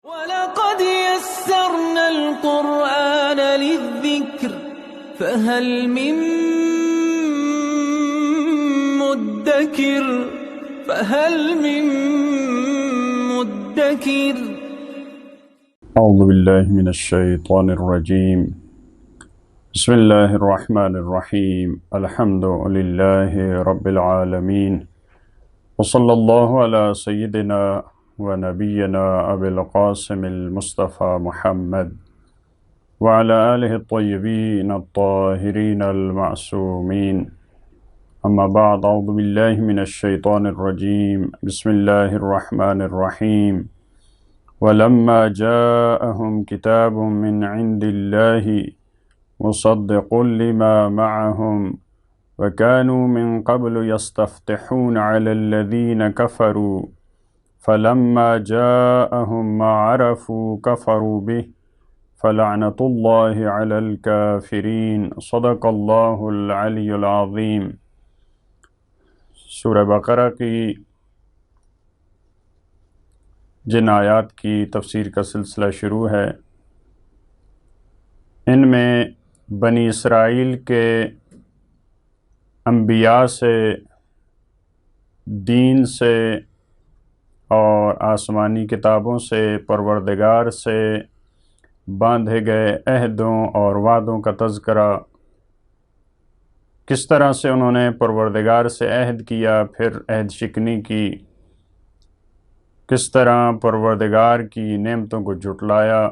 وَلَقَدْ يَسَّرْنَا الْقُرْآنَ لِلذِّكْرِ فَهَلْ مِن مُّدَّكِرٍ اعوذ باللہ من الشیطان الرجیم بسم اللہ الرحمن الرحیم الحمد للہ رب العالمین وصلی اللہ علی سیدنا و نبینا ابی القاسم المصطفى محمد وعلى آلہ الطیبین الطاہرین المعصومین اما بعد اعوذ باللہ من الشیطان الرجیم بسم اللہ الرحمن الرحیم وَلَمَّا جَاءَهُمْ كِتَابٌ مِّنْ عِنْدِ اللَّهِ مُصَدِّقٌ لِمَا مَعَهُمْ وَكَانُوا مِنْ قَبْلُ يَسْتَفْتِحُونَ عَلَى الَّذِينَ كَفَرُوا فَلَمَّا جَاءَهُمْ مَا عَرَفُوا كَفَرُوا بِهِ فَلَعْنَةُ اللَّهِ عَلَى الْكَافِرِينَ صدق اللہ العلی العظیم۔ سورہ بقرہ کی جن آیات کی تفسیر کا سلسلہ شروع ہے، ان میں بنی اسرائیل کے انبیاء سے، دین سے اور آسمانی کتابوں سے، پروردگار سے باندھے گئے عہدوں اور وعدوں کا تذکرہ، کس طرح سے انہوں نے پروردگار سے عہد کیا، پھر عہد شکنی کی، کس طرح پروردگار کی نعمتوں کو جھٹلایا،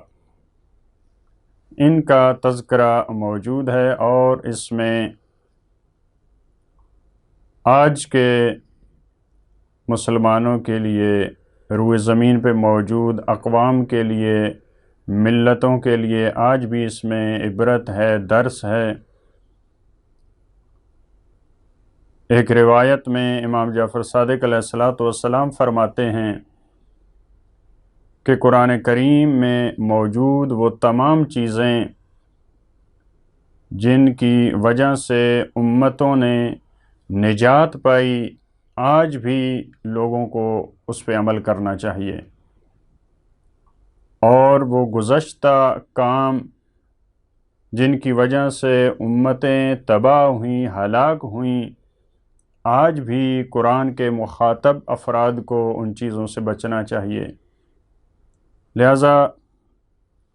ان کا تذکرہ موجود ہے۔ اور اس میں آج کے مسلمانوں کے لیے، روئے زمین پہ موجود اقوام کے لیے، ملتوں کے لیے آج بھی اس میں عبرت ہے، درس ہے۔ ایک روایت میں امام جعفر صادق علیہ السلام فرماتے ہیں کہ قرآن کریم میں موجود وہ تمام چیزیں جن کی وجہ سے امتوں نے نجات پائی، آج بھی لوگوں کو اس پہ عمل کرنا چاہیے، اور وہ گزشتہ کام جن کی وجہ سے امتیں تباہ ہوئیں، ہلاک ہوئیں، آج بھی قرآن کے مخاطب افراد کو ان چیزوں سے بچنا چاہیے۔ لہذا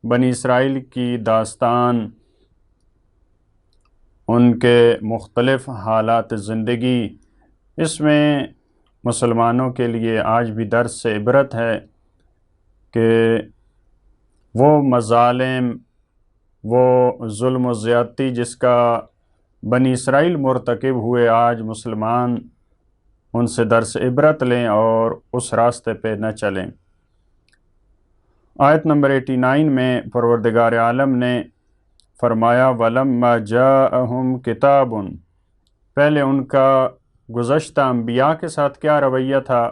بنی اسرائیل کی داستان، ان کے مختلف حالات زندگی، اس میں مسلمانوں کے لیے آج بھی درس سے عبرت ہے کہ وہ مظالم، وہ ظلم و زیادتی جس کا بنی اسرائیل مرتکب ہوئے، آج مسلمان ان سے درس عبرت لیں اور اس راستے پہ نہ چلیں۔ آیت نمبر 89 میں پروردگار عالم نے فرمایا وَلَمَّا جَاءَهُمْ كِتَابٌ، پہلے ان کا گزشتہ انبیاء کے ساتھ کیا رویہ تھا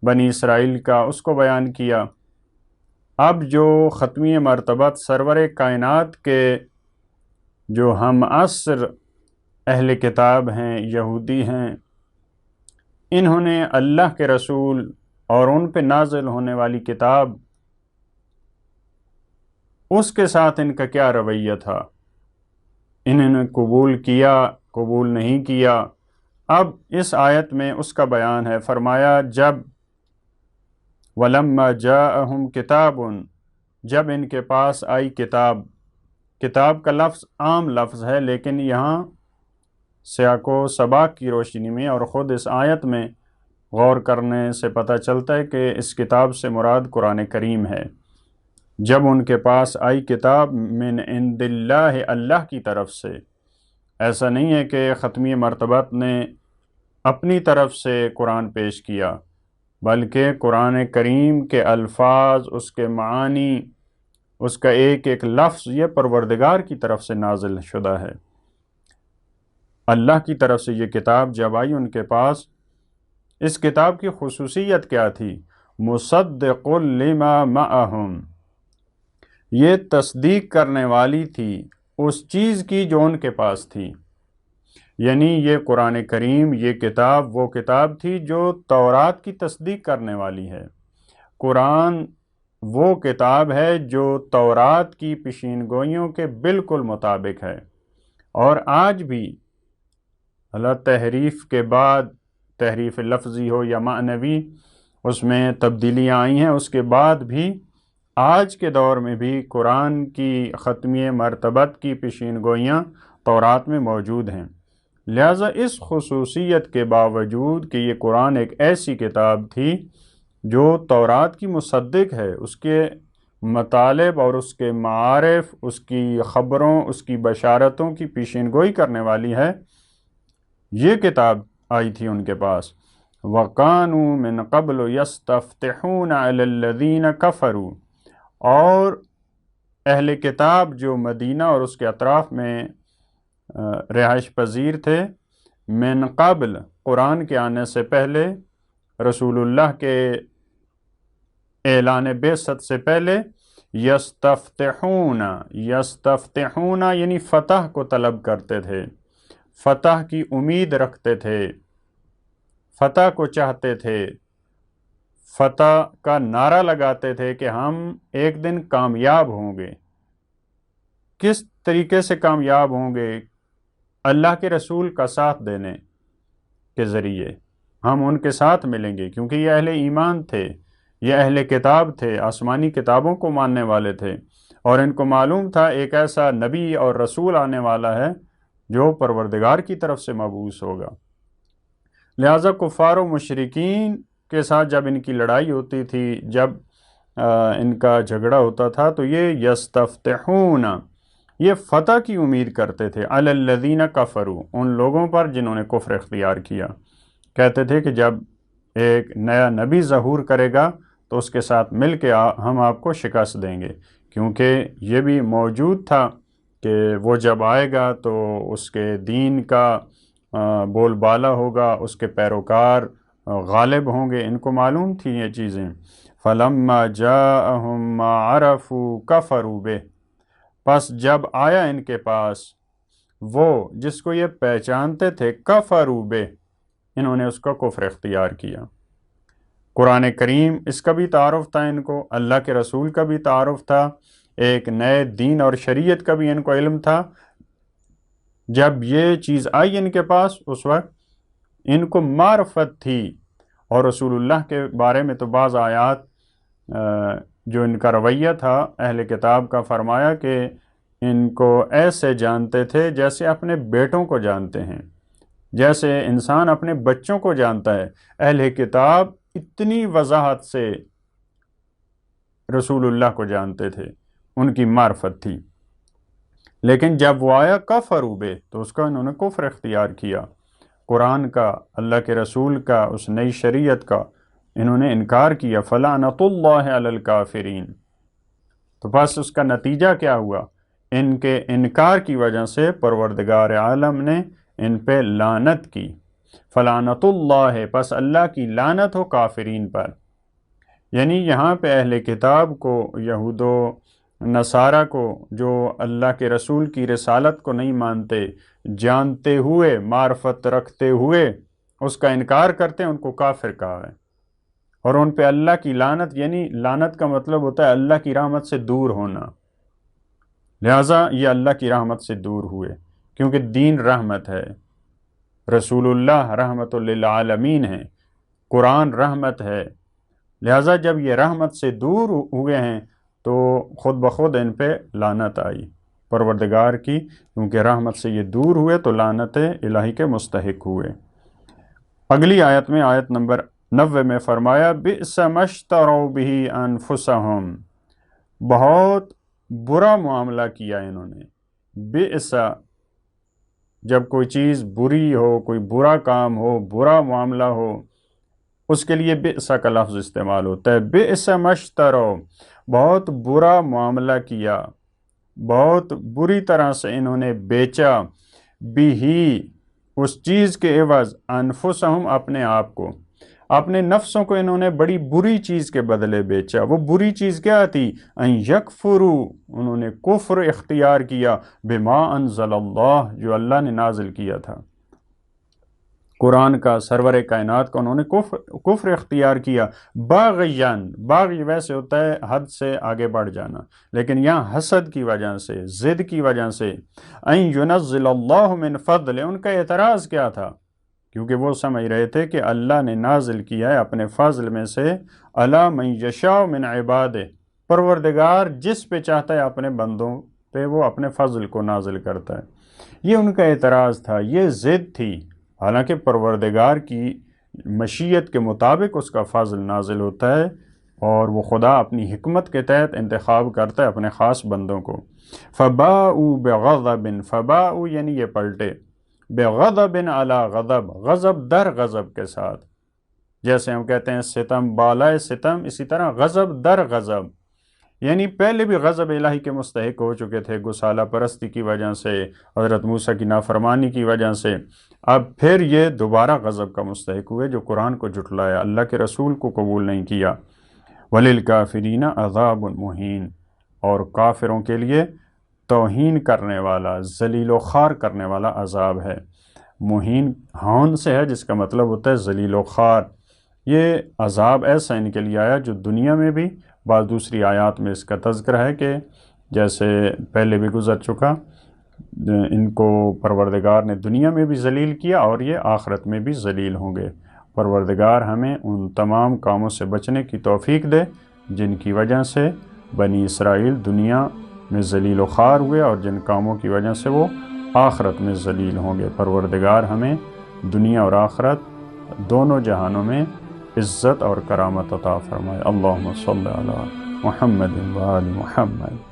بنی اسرائیل کا، اس کو بیان کیا۔ اب جو ختمی مرتبت سرور کائنات کے جو ہم عصر اہل کتاب ہیں، یہودی ہیں، انہوں نے اللہ کے رسول اور ان پہ نازل ہونے والی کتاب، اس کے ساتھ ان کا کیا رویہ تھا، انہوں نے قبول کیا، قبول نہیں کیا۔ اب اس آیت میں اس کا بیان ہے۔ فرمایا جب وَلَمَّا جَاءَهُمْ كِتَابٌ، جب ان کے پاس آئی کتاب، کتاب کا لفظ عام لفظ ہے، لیکن یہاں سیاق و سباق کی روشنی میں اور خود اس آیت میں غور کرنے سے پتہ چلتا ہے کہ اس کتاب سے مراد قرآن کریم ہے۔ جب ان کے پاس آئی کتاب من عند اللہ، اللہ کی طرف سے، ایسا نہیں ہے کہ ختمی مرتبت نے اپنی طرف سے قرآن پیش کیا، بلکہ قرآن کریم کے الفاظ، اس کے معانی، اس کا ایک ایک لفظ یہ پروردگار کی طرف سے نازل شدہ ہے۔ اللہ کی طرف سے یہ کتاب جب آئی ان کے پاس، اس کتاب کی خصوصیت کیا تھی؟ مصدق لما معہم، یہ تصدیق کرنے والی تھی اس چیز کی جو ان کے پاس تھی، یعنی یہ قرآن کریم، یہ کتاب وہ کتاب تھی جو تورات کی تصدیق کرنے والی ہے۔ قرآن وہ کتاب ہے جو تورات کی پیشین گوئیوں کے بالکل مطابق ہے، اور آج بھی اللہ تحریف کے بعد، تحریف لفظی ہو یا معنوی، اس میں تبدیلیاں آئی ہیں، اس کے بعد بھی آج کے دور میں بھی قرآن کی ختمی مرتبت کی پیشین گوئیاں تورات میں موجود ہیں۔ لہٰذا اس خصوصیت کے باوجود کہ یہ قرآن ایک ایسی کتاب تھی جو تورات کی مصدق ہے، اس کے مطالب اور اس کے معارف، اس کی خبروں، اس کی بشارتوں کی پیشین گوئی کرنے والی ہے، یہ کتاب آئی تھی ان کے پاس۔ وَقَانُوا مِن قَبْلُ يَسْتَفْتِحُونَ عَلَى الَّذِينَ كَفَرُوا، اور اہل کتاب جو مدینہ اور اس کے اطراف میں رہائش پذیر تھے، من قبل قرآن کے آنے سے پہلے، رسول اللہ کے اعلان بعثت سے پہلے، یستفتحون یعنی فتح کو طلب کرتے تھے، فتح کی امید رکھتے تھے، فتح کو چاہتے تھے، فتح کا نعرہ لگاتے تھے کہ ہم ایک دن کامیاب ہوں گے۔ کس طریقے سے کامیاب ہوں گے؟ اللہ کے رسول کا ساتھ دینے کے ذریعے ہم ان کے ساتھ ملیں گے، کیونکہ یہ اہل ایمان تھے، یہ اہل کتاب تھے، آسمانی کتابوں کو ماننے والے تھے، اور ان کو معلوم تھا ایک ایسا نبی اور رسول آنے والا ہے جو پروردگار کی طرف سے مبعوث ہوگا۔ لہٰذا کفار و مشرکین کے ساتھ جب ان کی لڑائی ہوتی تھی، جب ان کا جھگڑا ہوتا تھا، تو یہ یستفتحون، یہ فتح کی امید کرتے تھے، علی الذین کفروا، ان لوگوں پر جنہوں نے کفر اختیار کیا۔ کہتے تھے کہ جب ایک نیا نبی ظہور کرے گا تو اس کے ساتھ مل کے ہم آپ کو شکست دیں گے، کیونکہ یہ بھی موجود تھا کہ وہ جب آئے گا تو اس کے دین کا بول بالا ہوگا، اس کے پیروکار غالب ہوں گے، ان کو معلوم تھی یہ چیزیں۔ فَلَمَّا جَاءَهُم مَّا عَرَفُوا كَفَرُوا بِهِ، پس جب آیا ان کے پاس وہ جس کو یہ پہچانتے تھے، کفروا بِهِ، انہوں نے اس کا کفر اختیار کیا۔ قرآن کریم اس کا بھی تعارف تھا ان کو، اللہ کے رسول کا بھی تعارف تھا، ایک نئے دین اور شریعت کا بھی ان کو علم تھا۔ جب یہ چیز آئی ان کے پاس، اس وقت ان کو معرفت تھی، اور رسول اللہ کے بارے میں تو بعض آیات جو ان کا رویہ تھا اہل کتاب کا، فرمایا کہ ان کو ایسے جانتے تھے جیسے اپنے بیٹوں کو جانتے ہیں، جیسے انسان اپنے بچوں کو جانتا ہے۔ اہل کتاب اتنی وضاحت سے رسول اللہ کو جانتے تھے، ان کی معرفت تھی، لیکن جب وہ آیا کفروا بہ، تو اس کا انہوں نے کفر اختیار کیا، قرآن کا، اللہ کے رسول کا، اس نئی شریعت کا انہوں نے انکار کیا۔ فلعنۃ اللہ علی الکافرین، تو بس اس کا نتیجہ کیا ہوا؟ ان کے انکار کی وجہ سے پروردگار عالم نے ان پہ لعنت کی۔ فلعنۃ اللہ، پس اللہ کی لعنت ہو کافرین پر، یعنی یہاں پہ اہل کتاب کو، یہود و نصارہ کو، جو اللہ کے رسول کی رسالت کو نہیں مانتے، جانتے ہوئے، معرفت رکھتے ہوئے اس کا انکار کرتے ہیں، ان کو کافر کہا ہے، اور ان پہ اللہ کی لعنت، یعنی لعنت کا مطلب ہوتا ہے اللہ کی رحمت سے دور ہونا۔ لہٰذا یہ اللہ کی رحمت سے دور ہوئے، کیونکہ دین رحمت ہے، رسول اللہ رحمت للعالمین ہے، قرآن رحمت ہے، لہٰذا جب یہ رحمت سے دور ہوئے ہیں تو خود بخود ان پہ لعنت آئی پروردگار کی، کیونکہ رحمت سے یہ دور ہوئے تو لعنت الہی کے مستحق ہوئے۔ اگلی آیت میں، آیت نمبر 90 میں فرمایا، بئس ما اشتروا بہ انفسہم، بہت برا معاملہ کیا انہوں نے۔ بئس، جب کوئی چیز بری ہو، کوئی برا کام ہو، برا معاملہ ہو، اس کے لیے بئس کا لفظ استعمال ہوتا ہے۔ بئس ما اشتروا، بہت برا معاملہ کیا، بہت بری طرح سے انہوں نے بیچا، بھی اس چیز کے عوض، انفسہم، اپنے آپ کو، اپنے نفسوں کو انہوں نے بڑی بری چیز کے بدلے بیچا۔ وہ بری چیز کیا تھی؟ ان یکفروا، انہوں نے کفر اختیار کیا، بما انزل اللہ، جو اللہ نے نازل کیا تھا۔ قرآن کا، سرور کائنات کا انہوں نے کفر اختیار کیا، باغیان، باغی ویسے ہوتا ہے حد سے آگے بڑھ جانا، لیکن یہاں حسد کی وجہ سے، ضد کی وجہ سے، ان ینزل اللہ من فضل، ان کا اعتراض کیا تھا؟ کیونکہ وہ سمجھ رہے تھے کہ اللہ نے نازل کیا ہے اپنے فضل میں سے، الی من یشاء من عبادہ، پروردگار جس پہ چاہتا ہے اپنے بندوں پہ وہ اپنے فضل کو نازل کرتا ہے۔ یہ ان کا اعتراض تھا، یہ ضد تھی، حالانکہ پروردگار کی مشیت کے مطابق اس کا فضل نازل ہوتا ہے، اور وہ خدا اپنی حکمت کے تحت انتخاب کرتا ہے اپنے خاص بندوں کو۔ فباؤوا بغضب، فباؤوا یعنی یہ پلٹے، بغضب علی غضب، غضب در غضب کے ساتھ، جیسے ہم کہتے ہیں ستم بالائے ستم، اسی طرح غضب در غضب، یعنی پہلے بھی غضب الہی کے مستحق ہو چکے تھے گسالہ پرستی کی وجہ سے، حضرت موسیٰ کی نافرمانی کی وجہ سے، اب پھر یہ دوبارہ غضب کا مستحق ہوئے جو قرآن کو جھٹلایا، اللہ کے رسول کو قبول نہیں کیا۔ وَلِلْكَافِرِينَ عَذَابٌ مُّهِينٌ، اور کافروں کے لیے توہین کرنے والا، ذلیل و خوار کرنے والا عذاب ہے۔ مہین ہون سے ہے جس کا مطلب ہوتا ہے ذلیل و خوار۔ یہ عذاب ایسا ان کے لیے آیا جو دنیا میں بھی، بعض دوسری آیات میں اس کا تذکرہ ہے کہ جیسے پہلے بھی گزر چکا، ان کو پروردگار نے دنیا میں بھی ذلیل کیا اور یہ آخرت میں بھی ذلیل ہوں گے۔ پروردگار ہمیں ان تمام کاموں سے بچنے کی توفیق دے جن کی وجہ سے بنی اسرائیل دنیا میں ذلیل و خوار ہوئے اور جن کاموں کی وجہ سے وہ آخرت میں ذلیل ہوں گے۔ پروردگار ہمیں دنیا اور آخرت دونوں جہانوں میں عزت اور کرامت عطا فرمائے۔ اللہم صلی علی محمد و آل محمد۔